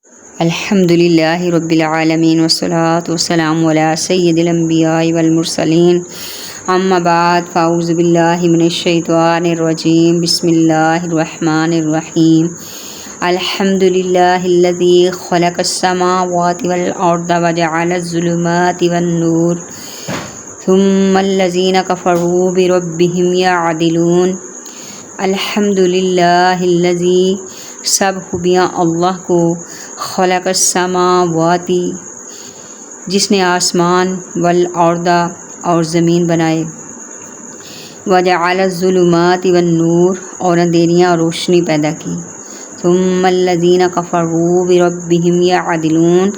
الحمدللہ رب العالمین والصلاة والسلام علی سید الانبیاء والمرسلین اما بعد فاعوذ باللہ من الشیطان الرجیم بسم اللہ الرحمن الرحیم الحمدللہ الذی خلق السماوات والارض وجعل الظلمات والنور ثم الذین کفروا بربہم یعدلون الحمدللہ الذی سب خوبیاں اللہ کو خلق السماواتی جس نے آسمان والارض اور زمین بنائے، وجعل الظلمات والنور اور اندھیریاں اور روشنی پیدا کی، ثم الذین کفروا بربہم یعدلون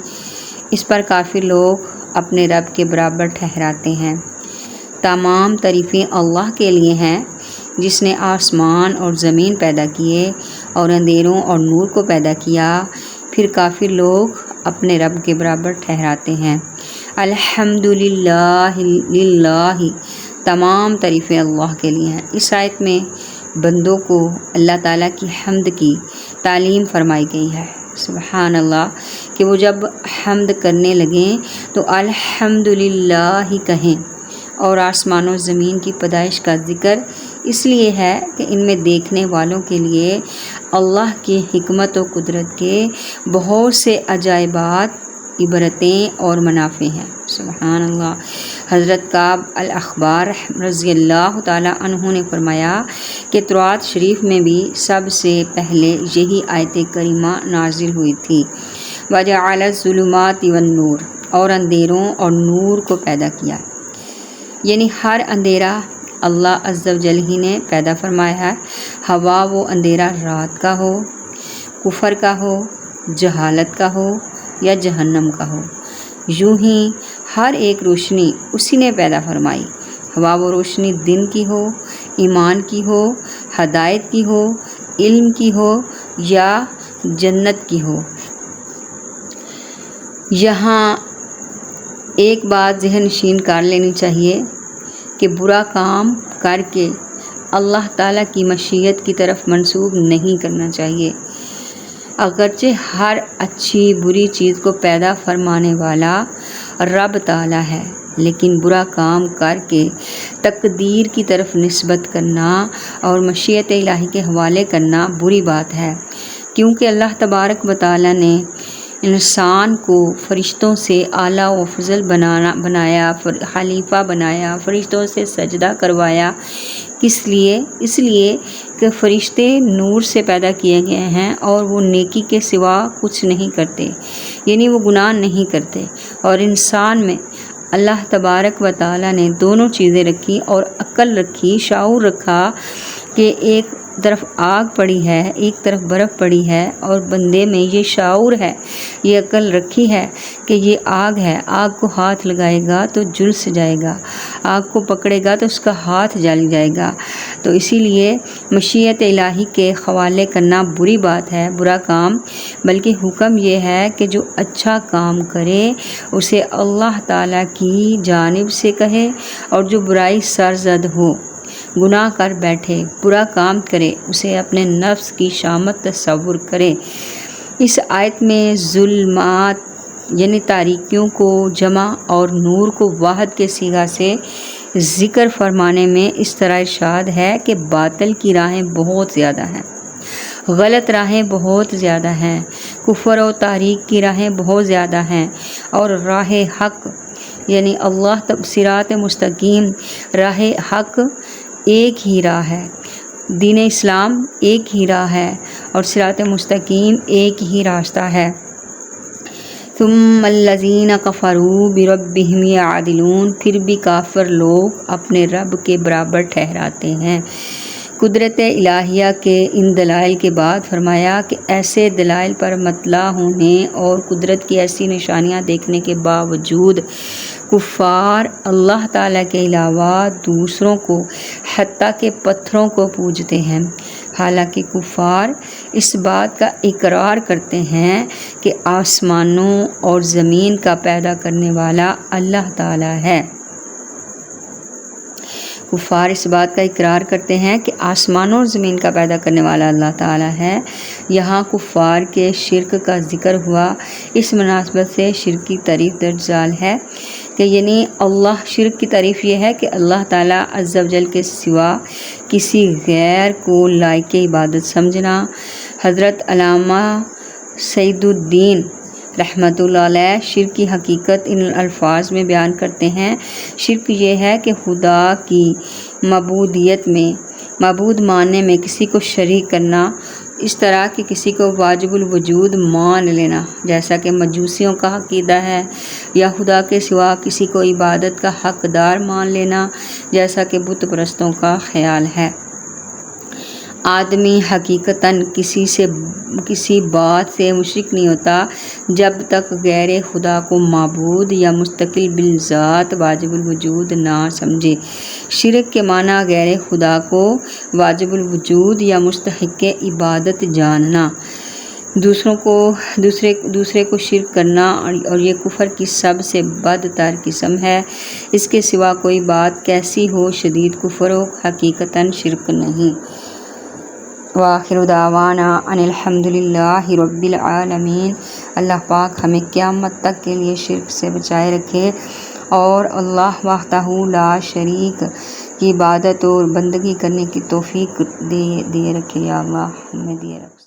اس پر کافر لوگ اپنے رب کے برابر ٹھہراتے ہیں۔ تمام تعریفیں اللہ کے لیے ہیں جس نے آسمان اور زمین پیدا کیے اور اندھیروں اور نور کو پیدا کیا، پھر کافر لوگ اپنے رب کے برابر ٹھہراتے ہیں۔ الحمدللہ للہ تمام تعریفیں اللہ کے لیے ہیں۔ اس آیت میں بندوں کو اللہ تعالیٰ کی حمد کی تعلیم فرمائی گئی ہے۔ سبحان اللہ کہ وہ جب حمد کرنے لگیں تو الحمدللہ ہی کہیں، اور آسمان و زمین کی پیدائش کا ذکر اس لیے ہے کہ ان میں دیکھنے والوں کے لیے اللہ کی حکمت و قدرت کے بہت سے عجائبات، عبرتیں اور منافع ہیں۔ سبحان اللہ۔ حضرت کعب الاحبار رضی اللہ تعالیٰ عنہ نے فرمایا کہ تورات شریف میں بھی سب سے پہلے یہی آیت کریمہ نازل ہوئی تھی، وجعل الظلمات والنور، اور اندھیروں اور نور کو پیدا کیا، یعنی ہر اندھیرا اللہ عز و جل ہی نے پیدا فرمایا ہے، ہوا وہ اندھیرا رات کا ہو، کفر کا ہو، جہالت کا ہو یا جہنم کا ہو، یوں ہی ہر ایک روشنی اسی نے پیدا فرمائی، ہوا وہ روشنی دن کی ہو، ایمان کی ہو، ہدایت کی ہو، علم کی ہو یا جنت کی ہو۔ یہاں ایک بات ذہن نشین کر لینی چاہیے کہ برا کام کر کے اللہ تعالیٰ کی مشیت کی طرف منسوب نہیں کرنا چاہیے۔ اگرچہ ہر اچھی بری چیز کو پیدا فرمانے والا رب تعالیٰ ہے، لیکن برا کام کر کے تقدیر کی طرف نسبت کرنا اور مشیت الہی کے حوالے کرنا بری بات ہے، کیونکہ اللہ تبارک و تعالیٰ نے انسان کو فرشتوں سے اعلیٰ و افضل بنایا، خلیفہ بنایا، فرشتوں سے سجدہ کروایا۔ کس لیے؟ اس لیے کہ فرشتے نور سے پیدا کیے گئے ہیں اور وہ نیکی کے سوا کچھ نہیں کرتے، یعنی وہ گناہ نہیں کرتے، اور انسان میں اللہ تبارک و تعالیٰ نے دونوں چیزیں رکھی اور عقل رکھی، شعور رکھا کہ ایک طرف آگ پڑی ہے، ایک طرف برف پڑی ہے، اور بندے میں یہ شعور ہے، یہ عقل رکھی ہے کہ یہ آگ ہے، آگ کو ہاتھ لگائے گا تو جھلس جائے گا، آگ کو پکڑے گا تو اس کا ہاتھ جل جائے گا۔ تو اسی لیے مشیت الہی کے حوالے کرنا بری بات ہے، برا کام، بلکہ حکم یہ ہے کہ جو اچھا کام کرے اسے اللہ تعالیٰ کی جانب سے کہے، اور جو برائی سرزد ہو، گناہ کر بیٹھے، برا کام کرے، اسے اپنے نفس کی شامت تصور کرے۔ اس آیت میں ظلمات یعنی تاریکیوں کو جمع اور نور کو واحد کے صیغہ سے ذکر فرمانے میں اس طرح ارشاد ہے کہ باطل کی راہیں بہت زیادہ ہیں، غلط راہیں بہت زیادہ ہیں، کفر و تاریک کی راہیں بہت زیادہ ہیں، اور راہ حق یعنی اللہ صراط مستقیم، راہ حق ایک ہی راہ ہے، دین اسلام ایک ہی راہ ہے، اور صراط مستقیم ایک ہی راستہ ہے۔ ثم الذین کفروا بربہم یعدلون پھر بھی کافر لوگ اپنے رب کے برابر ٹھہراتے ہیں۔ قدرت الہیہ کے ان دلائل کے بعد فرمایا کہ ایسے دلائل پر مطلع ہونے اور قدرت کی ایسی نشانیاں دیکھنے کے باوجود کفار اللہ تعالیٰ کے علاوہ دوسروں کو حتیٰ کہ پتھروں کو پوجتے ہیں، حالانکہ کفار اس بات کا اقرار کرتے ہیں کہ آسمانوں اور زمین کا پیدا کرنے والا اللہ تعالیٰ ہے۔ کفار اس بات کا اقرار کرتے ہیں کہ آسمانوں اور زمین کا پیدا کرنے والا اللہ تعالیٰ ہے۔ یہاں کفار کے شرک کا ذکر ہوا، اس مناسبت سے شرک کی تعریف درج ذیل ہے کہ یعنی اللہ شرک کی تعریف یہ ہے کہ اللہ تعالیٰ عز و جل کے سوا کسی غیر کو لائق عبادت سمجھنا۔ حضرت علامہ سعید الدین رحمۃ اللہ علیہ شرک کی حقیقت ان الفاظ میں بیان کرتے ہیں۔ شرک یہ ہے کہ خدا کی معبودیت میں، معبود ماننے میں کسی کو شریک کرنا، اس طرح کہ کسی کو واجب الوجود مان لینا جیسا کہ مجوسیوں کا عقیدہ ہے، یا خدا کے سوا کسی کو عبادت کا حقدار مان لینا جیسا کہ بت پرستوں کا خیال ہے۔ آدمی حقیقتاً کسی بات سے مشرک نہیں ہوتا جب تک غیر خدا کو معبود یا مستقل بالذات واجب الوجود نہ سمجھے۔ شرک کے معنی غیر خدا کو واجب الوجود یا مستحق عبادت جاننا، دوسرے کو شرک کرنا، اور یہ کفر کی سب سے بدتر قسم ہے۔ اس کے سوا کوئی بات کیسی ہو شدید کفر ہو، حقیقتاً شرک نہیں۔ وآخر دعوانا ان الحمد للہ رب العالمین۔ اللہ پاک ہمیں قیامت تک کے لیے شرک سے بچائے رکھے اور اللہ وحدہ لا شریک کی عبادت اور بندگی کرنے کی توفیق دے رکھے۔ یا اللہ ہمیں دے رکھے۔